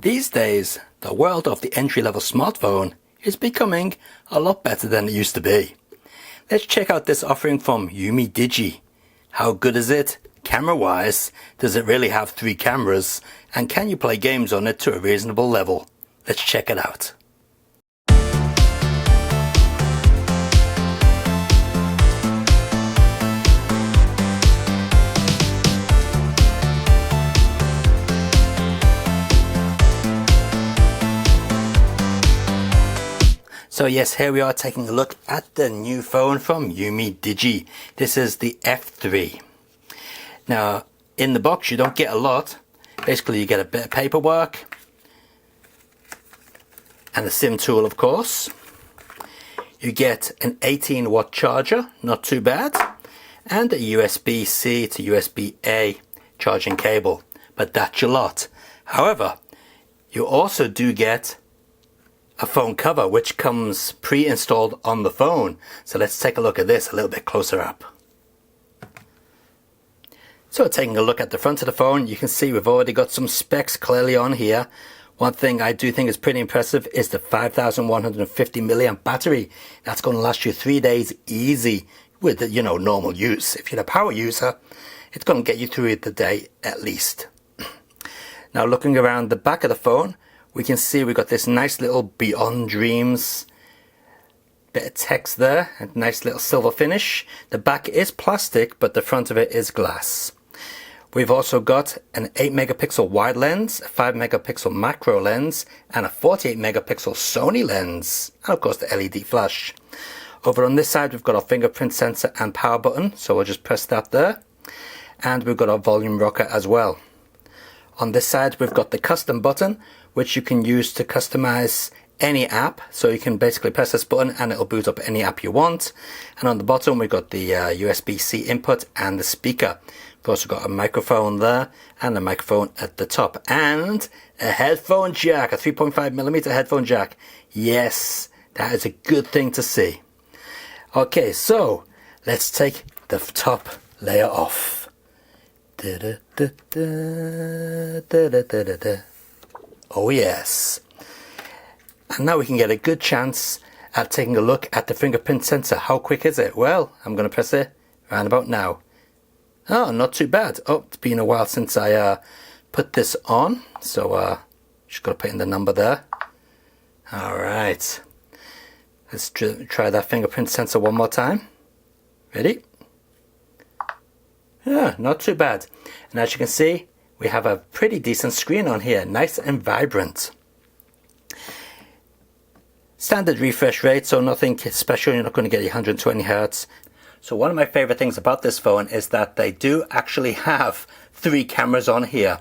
These days, the world of the entry-level smartphone is becoming a lot better than it used to be. Let's check out this offering from Umidigi. How good is it? Camera-wise, does it really have 3 cameras? And can you play games on it to a reasonable level? Let's check it out. So yes, here we are taking a look at the new phone from Umidigi. This is the F3. Now, in the box you don't get a lot. Basically you get a bit of paperwork and a SIM tool, of course. You get an 18-watt charger, not too bad, and a USB-C to USB-A charging cable, but that's your lot. However, you also do get a phone cover which comes pre-installed on the phone. So let's take a look at this a little bit closer up. So taking a look at the front of the phone, you can see we've already got some specs clearly on here. One thing I do think is pretty impressive is the 5150 milliamp battery. That's going to last you 3 days easy with, normal use. If you're a power user, it's going to get you through the day at least. Now looking around the back of the phone, we can see we've got this nice little Beyond Dreams bit of text there, a nice little silver finish. The back is plastic, but the front of it is glass. We've also got an 8 megapixel wide lens, a 5 megapixel macro lens, and a 48 megapixel Sony lens, and of course the LED flash. Over on this side we've got our fingerprint sensor and power button, so we'll just press that there. And we've got our volume rocker as well. On this side we've got the custom button, which you can use to customize any app. So you can basically press this button and it'll boot up any app you want. And on the bottom we've got the USB-C input and the speaker. We've also got a microphone there and a microphone at the top. And a headphone jack, a 3.5mm headphone jack. Yes, that is a good thing to see. Okay, so let's take the top layer off. Oh yes. And now we can get a good chance at taking a look at the fingerprint sensor. How quick is it? Well, I'm going to press it around about now. Oh, not too bad. Oh, it's been a while since I put this on. So just got to put in the number there. Alright. Let's try that fingerprint sensor one more time. Ready? Yeah, not too bad. And as you can see, we have a pretty decent screen on here, nice and vibrant. Standard refresh rate, so nothing special, you're not going to get 120 Hz. So one of my favorite things about this phone is that they do actually have 3 cameras on here.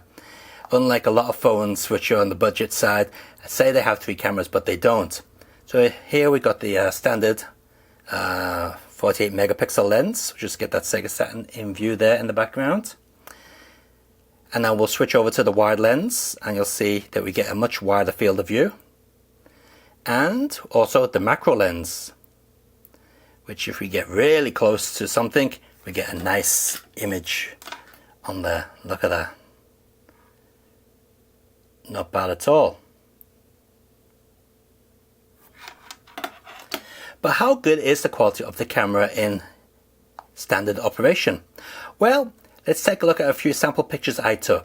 Unlike a lot of phones which are on the budget side, say they have 3 cameras, but they don't. So here we got the standard 48 megapixel lens. Just get that Sega Saturn in view there in the background. And now we'll switch over to the wide lens and you'll see that we get a much wider field of view. And also the macro lens, which if we get really close to something, we get a nice image on there. Look at that. Not bad at all. But how good is the quality of the camera in standard operation? Well, let's take a look at a few sample pictures I took.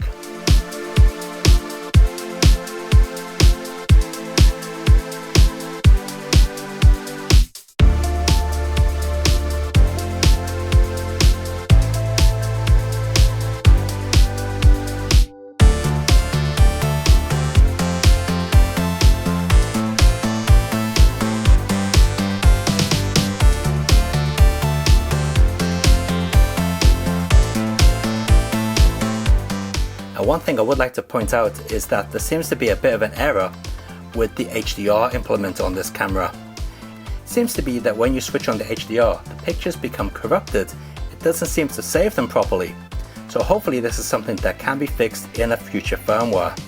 One thing I would like to point out is that there seems to be a bit of an error with the HDR implement on this camera. It seems to be that when you switch on the HDR, the pictures become corrupted. It doesn't seem to save them properly. So hopefully this is something that can be fixed in a future firmware.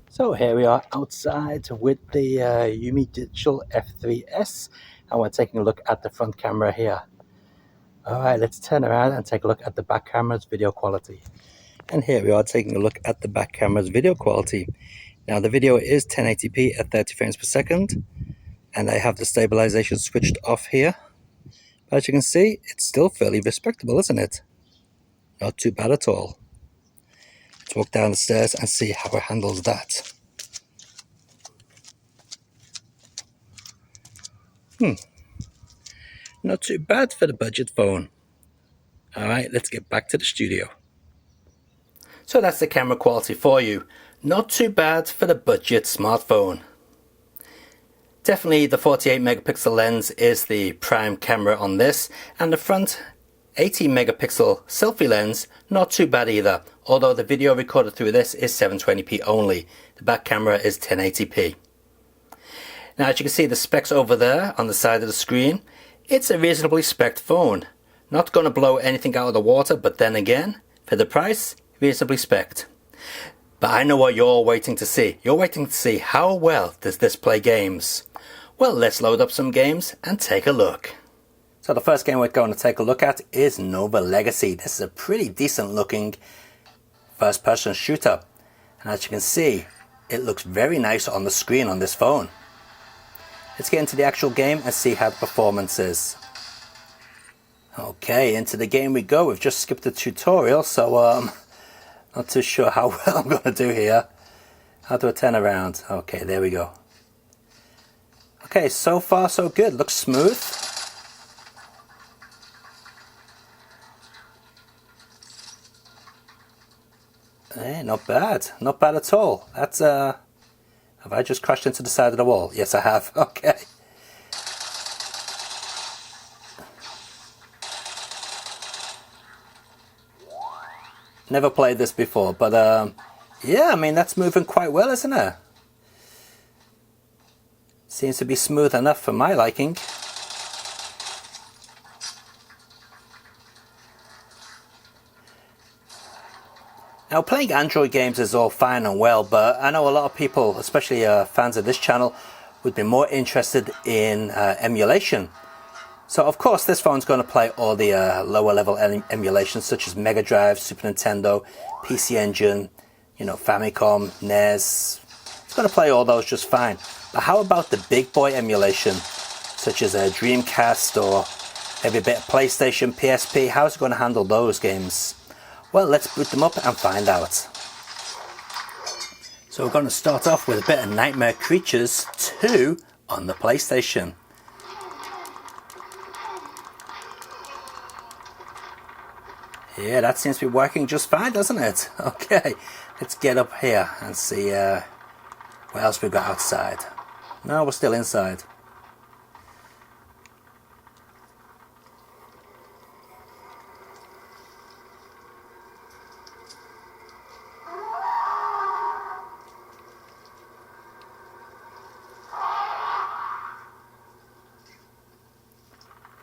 So here we are outside with the Umidigi F3S, and we're taking a look at the front camera here. Alright, let's turn around and take a look at the back camera's video quality. And here we are taking a look at the back camera's video quality. Now the video is 1080p at 30 frames per second, and I have the stabilization switched off here. But as you can see, it's still fairly respectable, isn't it? Not too bad at all. Let's walk down the stairs and see how it handles that. Not too bad for the budget phone. Alright, let's get back to the studio. So that's the camera quality for you. Not too bad for the budget smartphone. Definitely the 48 megapixel lens is the prime camera on this, and the front 18 megapixel selfie lens, not too bad either, although the video recorded through this is 720p only. The back camera is 1080p. Now as you can see the specs over there on the side of the screen, it's a reasonably spec'd phone. Not going to blow anything out of the water, but then again, for the price, reasonably spec'd. But I know what you're all waiting to see. You're waiting to see how well does this play games. Well, let's load up some games and take a look. So the first game we're going to take a look at is Nova Legacy. This is a pretty decent looking first person shooter. And as you can see, it looks very nice on the screen on this phone. Let's get into the actual game and see how the performance is. Okay, into the game we go. We've just skipped the tutorial, so not too sure how well I'm going to do here. How do I turn around? Okay, there we go. Okay, so far so good. Looks smooth. Hey, not bad. Not bad at all. That's have I just crashed into the side of the wall? Yes, I have. Okay. Never played this before, but yeah, I mean, that's moving quite well, isn't it? Seems to be smooth enough for my liking. Now, playing Android games is all fine and well, but I know a lot of people, especially fans of this channel, would be more interested in emulation. So, of course, this phone's going to play all the lower level emulations such as Mega Drive, Super Nintendo, PC Engine, you know, Famicom, NES. It's going to play all those just fine. But how about the big boy emulation, such as a Dreamcast or maybe a bit of PlayStation, PSP? How's it going to handle those games? Well, let's boot them up and find out. So we're going to start off with a bit of Nightmare Creatures 2 on the PlayStation. Yeah, that seems to be working just fine, doesn't it? Okay, let's get up here and see what else we've got outside. No, we're still inside.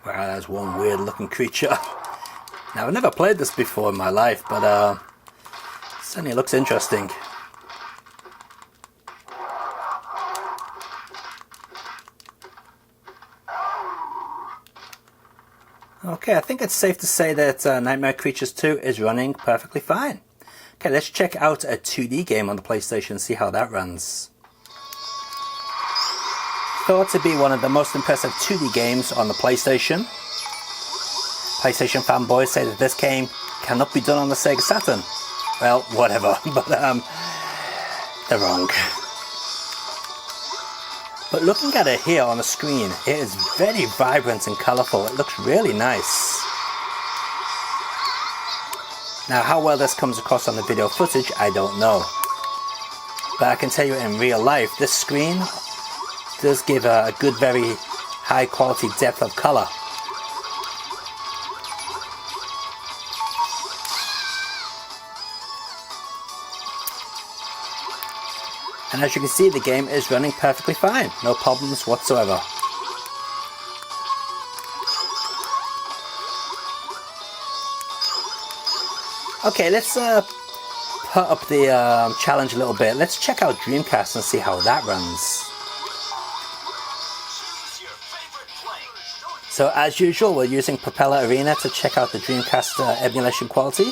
Wow, that's one weird looking creature. Now, I've never played this before in my life, but certainly looks interesting. Okay, I think it's safe to say that Nightmare Creatures 2 is running perfectly fine. Okay, let's check out a 2D game on the PlayStation and see how that runs. Thought to be one of the most impressive 2D games on the PlayStation. PlayStation fanboys say that this game cannot be done on the Sega Saturn. Well, whatever, but they're wrong. But looking at it here on the screen, it is very vibrant and colourful. It looks really nice. Now, how well this comes across on the video footage, I don't know. But I can tell you in real life, this screen does give a good, very high quality depth of colour. And as you can see, the game is running perfectly fine. No problems whatsoever. Okay, let's put up the challenge a little bit. Let's check out Dreamcast and see how that runs. So as usual, we're using Propeller Arena to check out the Dreamcast emulation quality.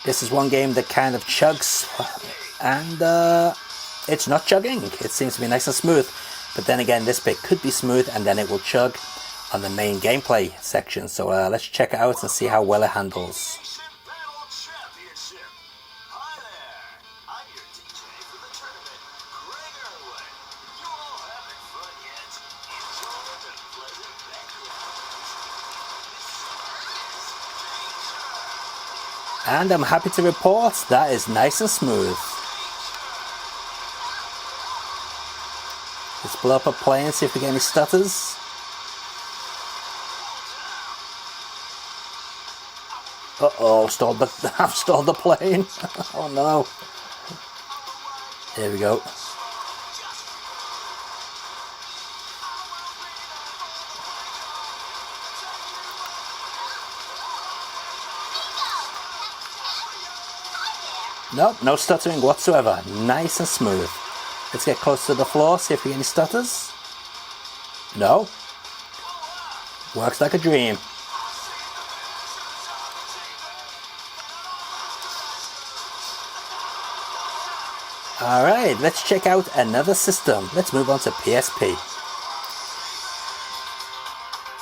This is one game that kind of chugs and it's not chugging. It seems to be nice and smooth, but then again this bit could be smooth and then it will chug on the main gameplay section. So let's check it out and see how well it handles. And I'm happy to report that is nice and smooth. Let's blow up a plane and see if we get any stutters. Uh-oh, I've stalled the plane. Oh no. There we go. Nope, no stuttering whatsoever. Nice and smooth. Let's get close to the floor, see if we get any stutters. No. Works like a dream. Alright, let's check out another system. Let's move on to PSP.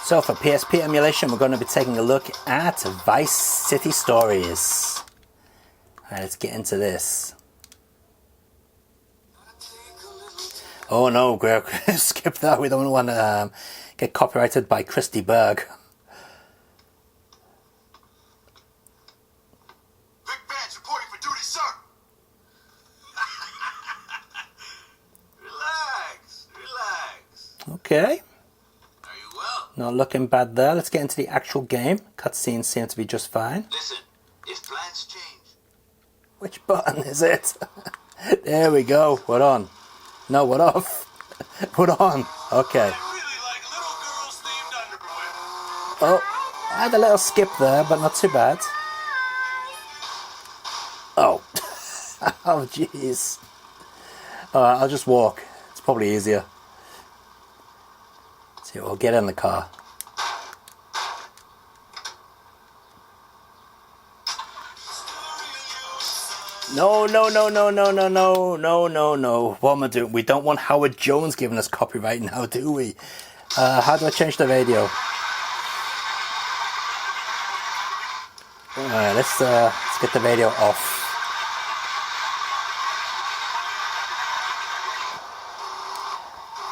So for PSP Emulation, we're going to be taking a look at Vice City Stories. Alright, let's get into this. Oh no, Greg, skip that. We don't want to get copyrighted by Christy Berg. Big Badge reporting for duty, sir. Relax. Okay. Are you well? Not looking bad there. Let's get into the actual game. Cutscenes seem to be just fine. Listen, if plans change. Which button is it? There we go. We're on. No, we're off. We're on. Okay. I really like little girls themed underwear. Oh, I had a little skip there, but not too bad. Oh. Oh, jeez. Alright, I'll just walk. It's probably easier. So we'll get in the car. No, no, no, no, no, no, no, no, no, no. What am I doing? We don't want Howard Jones giving us copyright now, do we? How do I change the radio? Alright, let's get the radio off.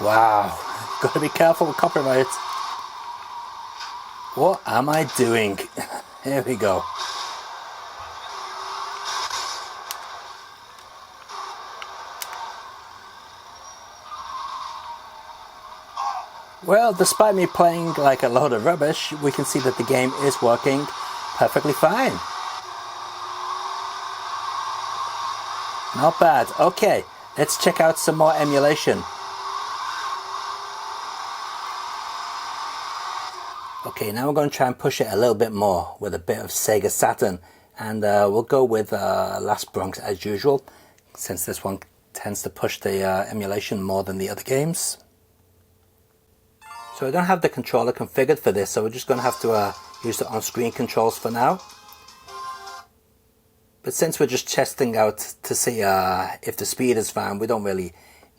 Wow, gotta be careful with copyright. What am I doing? Here we go. Well, despite me playing like a load of rubbish, we can see that the game is working perfectly fine. Not bad. Okay, let's check out some more emulation. Okay, now we're going to try and push it a little bit more with a bit of Sega Saturn. And we'll go with Last Bronx as usual, since this one tends to push the emulation more than the other games. So I don't have the controller configured for this, so we're just going to have to use the on-screen controls for now. But since we're just testing out to see if the speed is fine, we don't really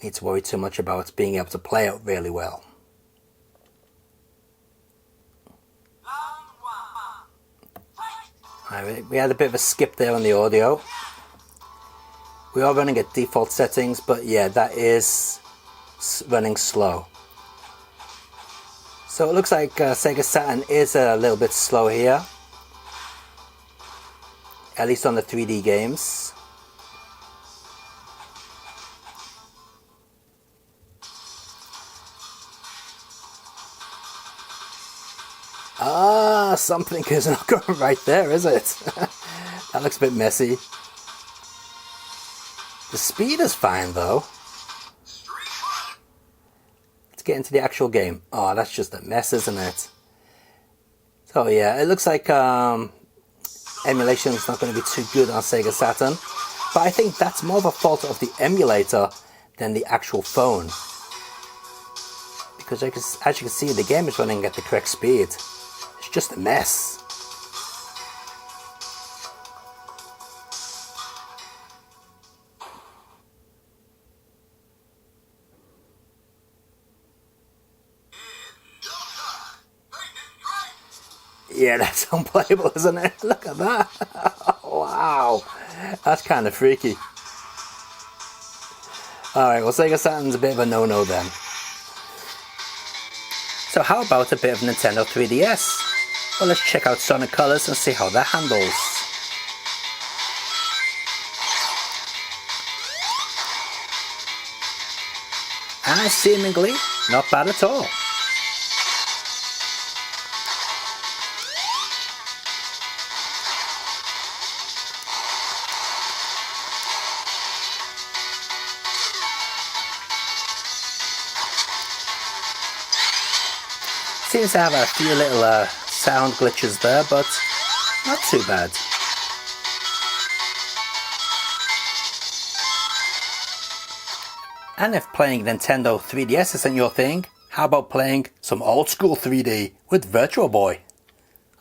need to worry too much about being able to play it really well. Right, we had a bit of a skip there on the audio. We are running at default settings, but yeah, that is running slow. So it looks like Sega Saturn is a little bit slow here, at least on the 3D games. Ah, something is not going right there, is it? That looks a bit messy. The speed is fine though. Let's get into the actual game. Oh, that's just a mess, isn't it? So yeah, it looks like emulation is not going to be too good on Sega Saturn. But I think that's more of a fault of the emulator than the actual phone. Because as you can see, the game is running at the correct speed. It's just a mess. Yeah, that's unplayable, isn't it? Look at that. Wow. That's kind of freaky. Alright, well, Sega Saturn's a bit of a no-no then. So how about a bit of Nintendo 3DS? Well, let's check out Sonic Colors and see how that handles. And seemingly not bad at all. Seems to have a few little sound glitches there, but not too bad. And if playing Nintendo 3DS isn't your thing, how about playing some old school 3D with Virtual Boy?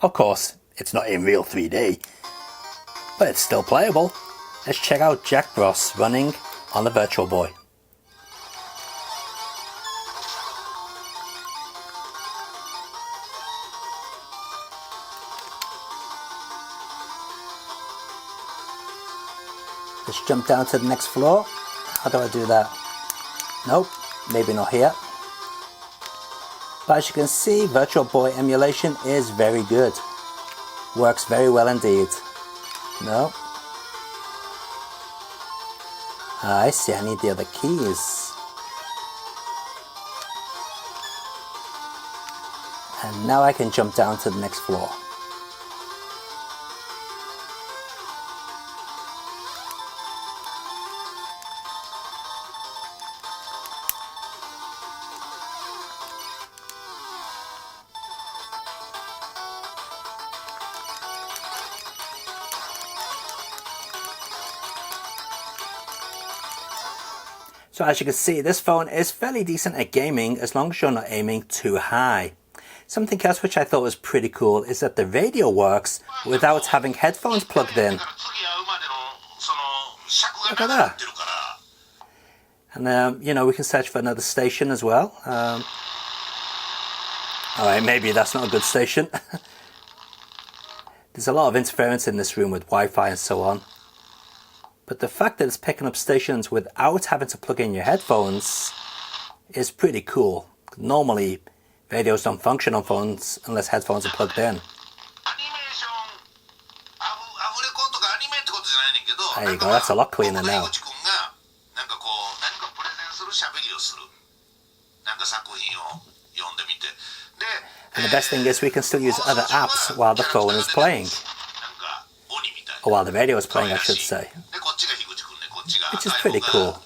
Of course, it's not in real 3D, but it's still playable. Let's check out Jack Frost running on the Virtual Boy. Let's jump down to the next floor. How do I do that? Nope, maybe not here. But as you can see, Virtual Boy Emulation is very good. Works very well indeed. No. I see, I need the other keys. And now I can jump down to the next floor. So as you can see, this phone is fairly decent at gaming as long as you're not aiming too high. Something else which I thought was pretty cool is that the radio works without having headphones plugged in. Look at that. And you know, we can search for another station as well. Alright, maybe that's not a good station. There's a lot of interference in this room with Wi-Fi and so on. But the fact that it's picking up stations without having to plug in your headphones is pretty cool. Normally, radios don't function on phones unless headphones are plugged in. There you go, that's a lot cleaner now. And the best thing is we can still use other apps while the phone is playing. Or while the radio is playing, I should say. Which is pretty cool.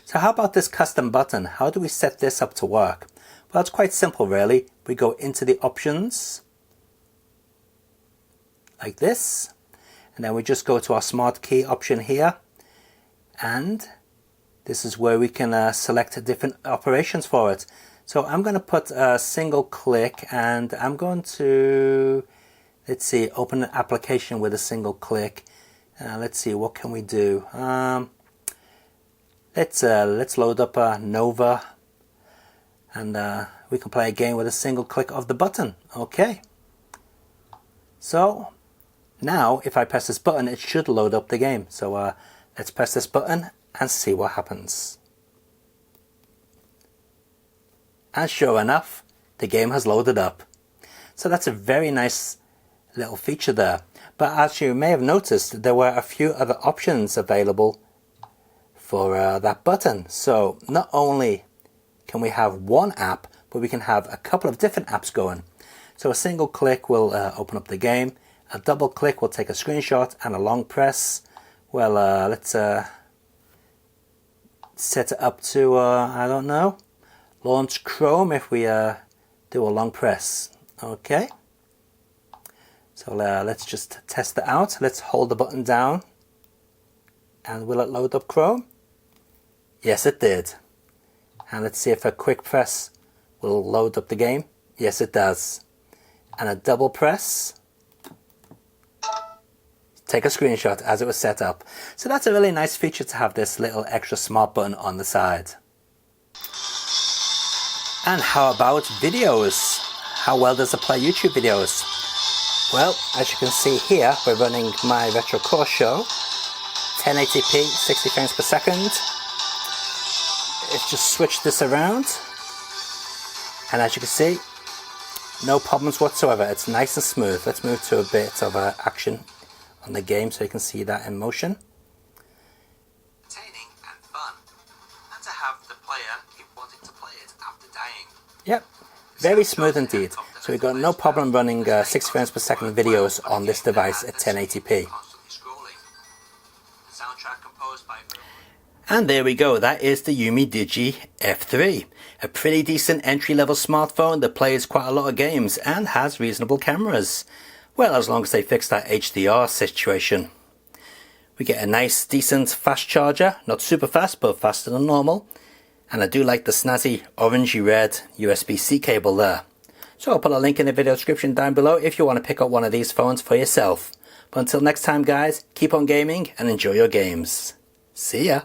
So how about this custom button? How do we set this up to work? Well, it's quite simple really. We go into the options, like this. And then we just go to our smart key option here. And this is where we can select different operations for it. So I'm going to put a single click and I'm going to, let's see, open an application with a single click. Let's see, what can we do? Let's load up a Nova and we can play a game with a single click of the button. Okay. So now if I press this button, it should load up the game. So let's press this button and see what happens. And sure enough, the game has loaded up. So that's a very nice little feature there. But as you may have noticed, there were a few other options available for that button. So not only can we have one app, but we can have a couple of different apps going. So a single click will open up the game. A double click will take a screenshot, and a long press, well, let's set it up to, I don't know, launch Chrome if we do a long press. Okay. So let's just test it out. Let's hold the button down. And will it load up Chrome? Yes, it did. And let's see if a quick press will load up the game. Yes, it does. And a double press. Take a screenshot as it was set up. So that's a really nice feature to have this little extra smart button on the side. And how about videos? How well does it play YouTube videos? Well, as you can see here, we're running my Retro Core Show, 1080p, 60 frames per second. Let's just switch this around. And as you can see, no problems whatsoever. It's nice and smooth. Let's move to a bit of action on the game so you can see that in motion. Entertaining and fun. And to have the player keep wanting to play it after dying. Yep, very smooth indeed. So we've got no problem running 60 frames per second videos on this device at 1080p. And there we go, that is the Umidigi F3. A pretty decent entry-level smartphone that plays quite a lot of games and has reasonable cameras. Well, as long as they fix that HDR situation. We get a nice, decent fast charger, not super fast, but faster than normal. And I do like the snazzy orangey red USB-C cable there. So I'll put a link in the video description down below if you want to pick up one of these phones for yourself. But until next time guys, keep on gaming and enjoy your games. See ya!